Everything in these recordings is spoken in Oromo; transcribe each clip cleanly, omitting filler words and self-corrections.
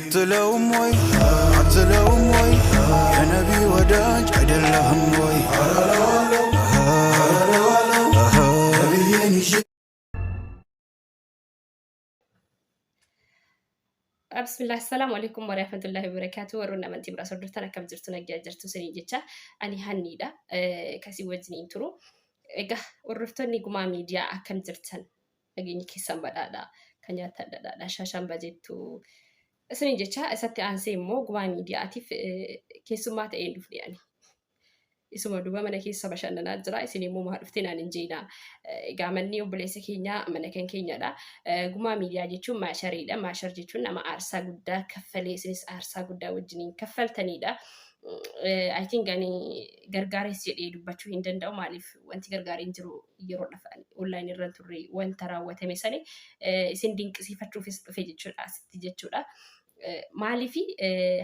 أتلوم وي يا نبي وداج أدلهم وي بسم الله السلام عليكم ورحمة الله وبركاته ورونا من تبرا صدرتنا كم زرتنا جرتو سني جتا أني هنيدا كسي وزني انترو إجا ورفتني قما ميديا أكم زرتن أجيني كيسان بدادا كنيا تدادا شاشان بجتو سني جتا أساتي أنسي مو قما ميديا أتيف كيسومات أيدو يعني isuma duba mana keessa bashannanaa jira. Isin immoo maal dhuftee naan hin jeenaa. Gaamanni obboleessa keenya mana kan keenyadha. Gumaa miidiyaa jechuun maashariidha. Maashar jechuun nama aarsaa guddaa kaffalee isinis aarsaa guddaa wajjiniin kaffaltanidha. I think ani gargaares jedhee dubbachuu hin danda'u. Maaliif wanti gargaareen jiru yeroo dhafan online irra turre wanta raawwatame sani isin dinqisiifachuufis dhufe jechuudha asitti jechuudha. Maaliifi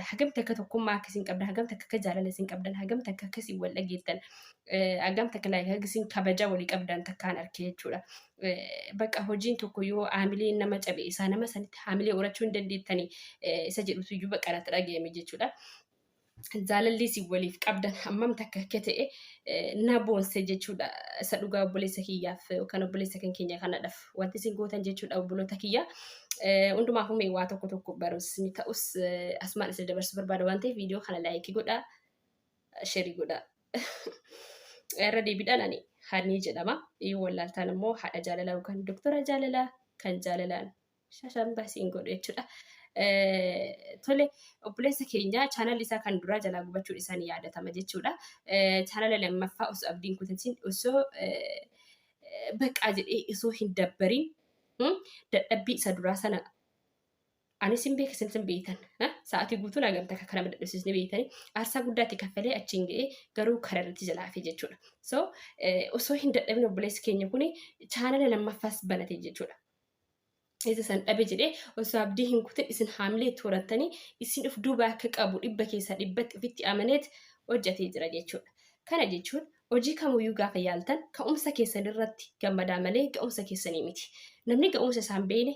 hagamta akka tokkummaa akkasiin qabdan, hagamta akka jaalala isin qabdan, hagamta akka akkasiin wal dhageettan, hagamta akka akkasiin kabaja walii qabdan takkaan arkee jechuudha. Bakka hojiin tokko yoo haamileen nama cabe isaa nama sanitti haamilee horachuu hin dandeettanii isa jedhutu iyyuu bakka irratti dhaga'ame jechuudha. Jaalalli isin waliif qabdan hammam takka akka ta'e na boonse jechuudha. Isa dhugaa obboleessa kiyyaaf yookaan obboleessa kan keenya kanadhaaf wanti isin gootan jechuudha obboloota kiyyaa. Hundumaafuu mee waa tokko barus ni ta'us asmaan isin dabarsuu barbaada waan ta'eef viidiyoo kana laayikii godhaa, sheerii godhaa. Irra deebiidhaan ani Hanii jedhama. Yoo wallaaltaan immoo haadha jaalalaa yookaan doktora jaalalaa kan jaalalaan shashaan baasiin godhu jechuudha. Tole obboleessa keenya chaanal isaa kan duraa jalaa gubachuu isaanii yaadatama jechuudha. Chaanala lammaffaa osoo abdiin kutatiin osoo baqaa jedhee osoo hin dabbariin dadhabbii isa duraa sana anis hin beekas hin beektan sa'aatii guutuun hagamta akka kana dadhabsiisni beektanii aarsaa guddaatti kaffalee achiin ga'ee garuu karaa irratti jalaa hafe jechuudha. So osoo hin dadhabin obboleessi keenya kuni chaanala lammaffaas banate jechuudha. Isa san dhabe jedhee osoo abdii hin kutin isin haamilee toorattanii isin of duuba akka qabu dhibba keessaa dhibbatti ofitti amaneet hojjetee jira jechuudha. Kana jechuun hojii kamiyyuu gaafa yaaltan ka'umsa keessan irratti gammadaa malee ga'umsa keessanii miti. Namni ga'umsa isaa hin beekne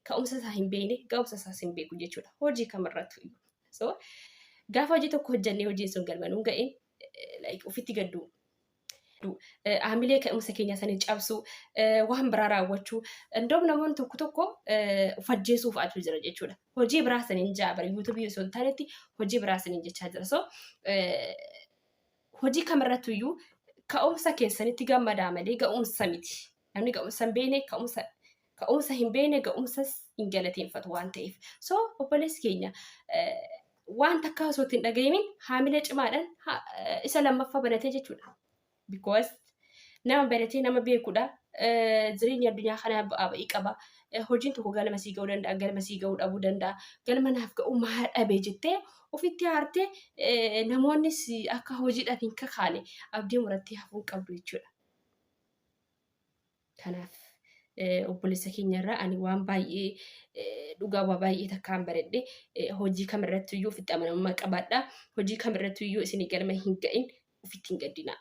ka'umsa isaa hin beekne ga'umsa isaas hin beeku jechuudha. Hojii kamirratti so gaafa hojii tokko hojjennee hojiin sun galmanuun ga'een ofitti gadduu. Haamilee ka'umsa keenya sanii cabsuu waan biraa raawwachuu iddoo namoonni tokko fajjeessuuf atu jira jechuudha. Hojii biraa saniin jaabara yuutuubii osoo hin taanetti hojii biraa saniin jechaa jira. So hojii kamirratti iyyuu ka'umsa keessanitti gammadaa malee ga'umsa miti. Namni ga'umsa hin beekne ka'umsa hin beekne ga'umsas hin galateeffatu waan ta'eef. So obboleessi keenya waan takka osoo hin dhaga'imin haamilee cimaadhaan isa lammaffaa banatee jechuudha. Because nama baratee nama beekudha. Jireenya addunyaa kana ba'ii qaba. Hojiin tokko galma sii ga'uu danda'a, galma sii ga'uu dhabuu danda'a. Galma naaf ga'uu maal dhabe jettee ofitti aartee namoonnis akka hojiidhaaf hin kakaane abdii murattee hafuu qabdu jechuudha. Kanaaf obboleessa keenyarraa ani waan baay'ee dhugaa waa baay'ee takkaan baradhe hojii kamirratti iyyuu ofitti amanamummaa qabaadha. Hojii kamirratti iyyuu isin galma hin ga'in ofitti hin gaddinaa.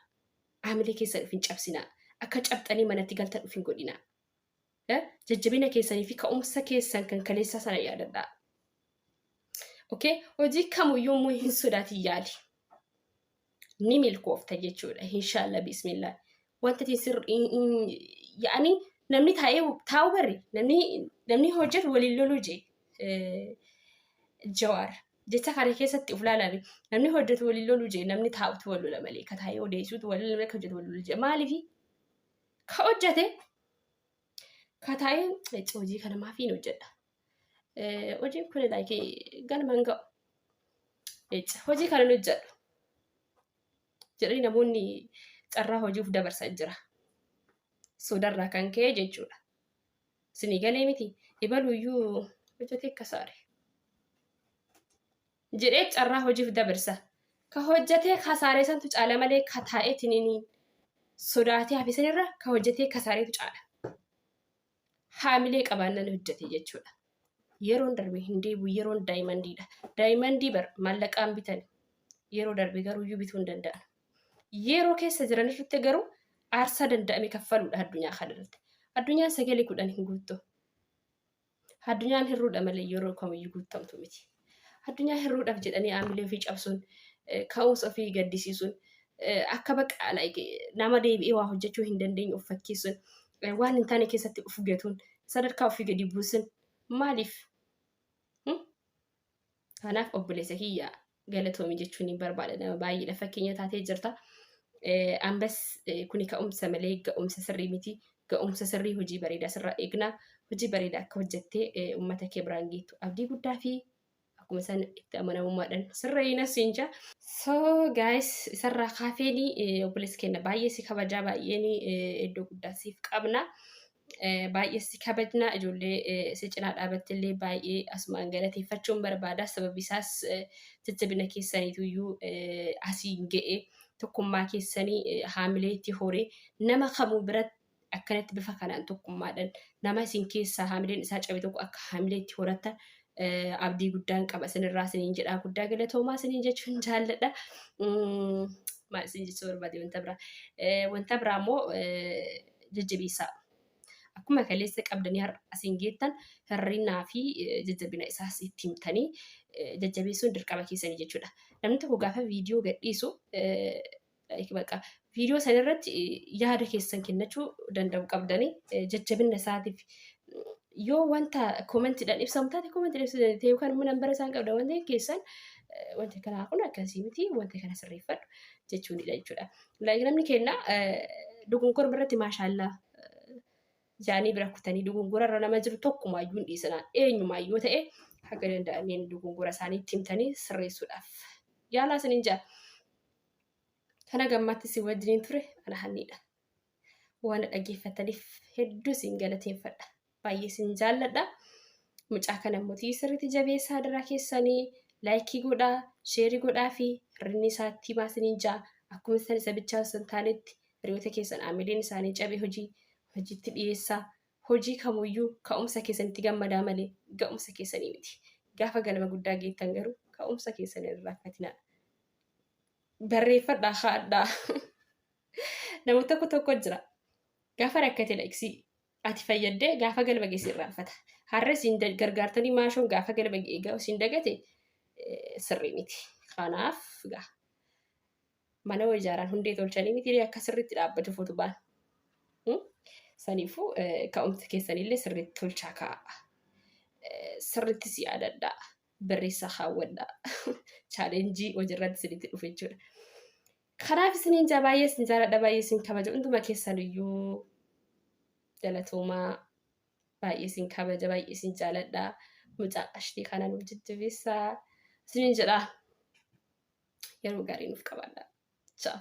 Haamilee keessan dhufin cabsinaa. Akka cabxanii manatti galtan dhufin godhinaa. Jajjabina keessanii fi ka'umsa keessan kan kaleessaa sana yaadadhaa. Okay? Hojii kamiyyuu immoo hin sodaatin yaali. Ni milkoofta jechuudha. Inshallah bismillah. Wanti yaani namni taa'u barri namni hojjetu waliin loluu jee Jawaar. Jecha kana keessatti of ilaalaa namni hojjetu waliin loluu jee namni taa'utu wal lola malee ka taa'ee odeessuutu wal lola ka hojjetu wal lola jee maaliifi ka hojjete ka taa'ee hojii kana maafiin hojjedha. Hojiin kun galma hin ga'u. Hojii kana hojjedhu jedhanii namoonni carraa hojiif dabarsaa jira. Sodarraa kan ka'e jechuudha. Isinii galee miti ibaluuyyuu hojjetee akka saare. Jedhee carraa hojiif dabarsa. Ka hojjetee kasaaree santu caala malee ka taa'ee tiniin sodaatee hafisanirra ka hojjetee kasaareetu caala. Haamilee qabaannan hojjete jechuudha. Yeroon darbe hin deebi'u yeroon daayimandiidha. Daayimandii bar maallaqaan bitan yeroo darbe garuu iyyuu bituu hin danda'an. Yeroo keessa jiran irratti garuu aarsaa danda'ame kaffaluudha addunyaa kanarratti. Addunyaan sagalee 10 hin guuttu. Addunyaan hirruudha malee yeroo kamiyyuu guutamtu miti. Addunyaa hirruudhaaf jedhanii aamilee ofii cabsuun ka'umsa ofii gaddisiisuun akka baqa nama deebi'ee waa hojjechuu hin dandeenye of fakkeessuun waan hin taane keessatti of gatuun sadarkaa ofii gadi buusun maaliif? Kanaaf obboleessa kiyyaa galatoomi jechuun hin barbaada. Nama baay'eedha fakkeenya taatee jirta. Ambas kuni ka'umsa malee ga'umsa sirrii miti. Ga'umsa sirrii hojii bareedaa sirraa eegnaa. Hojii bareedaa akka hojjettee uummata kee biraan geettu abdii guddaa fi akkuma isaan itti amanamummaadhaan sirreeyyinas siin jaa. So guys isarraa kaafeenii obboleessa keenya baay'ee si kabajaa baay'een iddoo guddaa siif qabna. Baay'ee si kabajna ijoollee si cinaa dhaabattillee baay'ee asumaan galateeffachuun barbaada. Sababi isaas jajjabina keessaniituyyuu asiin ga'e tokkummaa keessanii haamilee itti horee nama kamuu biratti akkanatti bifa kanaan tokkummaadhaan nama isin keessaa haamileen isaa cabe tokko akka haamilee itti horatta abdii guddaan qaba. Isinirraa isiniin jedhaa guddaa galatoomaa isiniin jechuun jaalladha. Maal isin jechuu barbaade wanta biraa immoo jajjabeessaa. Akkuma kaleessa qabdanii asiin geettan hirrinaa fi jajjabina isaas itti himtanii jajjabeessuun dirqama keessanii jechuudha. Namni tokko gaafa viidiyoo gadhiisu viidiyoo sana irratti yaada keessan kennachuu danda'u qabdanii jajjabina isaatiif yoo wanta koomentiidhaan ibsamu taate koomentiidhaan ibsuu dandeettii yookaan immoo nambara isaan qabda wanta keessan wanta kanaa kun akkasii miti wanta kana sirreeffadhu jechuunidha jechuudha. Namni kenna dogongora irratti maashaallaa jaanii bira kutanii dogongora irra nama jiru tokkumaayyuu hin dhiisanaa eenyumaayyuu ta'e haga danda'aniin dogongora isaanii itti himtanii sirreessuudhaaf yaalaa isiniin jaa. Kana gammaatti si wajjiniin ture ana Hanniidha. Waan dhaggeeffataniif hedduu isin galateeffadha. Baay'ee isin jaalladha. Mucaa kana mootii sirriitti jabeessaa daraa keessanii laayikii godhaa, sheerii godhaa fi hirrinni isaatti himaa isiniin jaa. Akkuma isaan isa bichaa osoo hin taanetti hiriyoota keessan aamileen isaanii cabee hojiitti dhiyeessaa. Hojii kamuyyuu ka'umsa keessanitti gammadaa malee ga'umsa keessanii miti. Gaafa galma guddaa geettan garuu ka'umsa keessanii irraa fatinaa. Barreeffadhaa haadhaa. Namoota tokko jira. Gaafa rakkate laksii ati fayyaddee gaafa galma geessi irraanfata. Har'a isin gargaartanii maashoon gaafa galma eegaa isin dagate sirrii miti. Kanaaf mana ijaaraan hundee tolchanii miti akka sirriitti dhaabbatuuf utubaan. Saniifuu ka'umsa keessanillee sirriitti tolchaa kaa'a. Sirriitti si yaadadhaa. Barreessaa kaawwadhaa. Chaalenjii hojiirratti isinitti dhufe jechuudha. Kanaaf isiniin jaa baay'ee isin jaalladha baay'ee isin kabaja hunduma keessaniyyuu galatoomaa baay'ee isin kabaja baay'ee isin jaalladha. Mucaa qashtii kana nuuf jajjabeessaa isiniin jedhaa. Yeroo gaarii nuuf qabaadhaa. Ciao.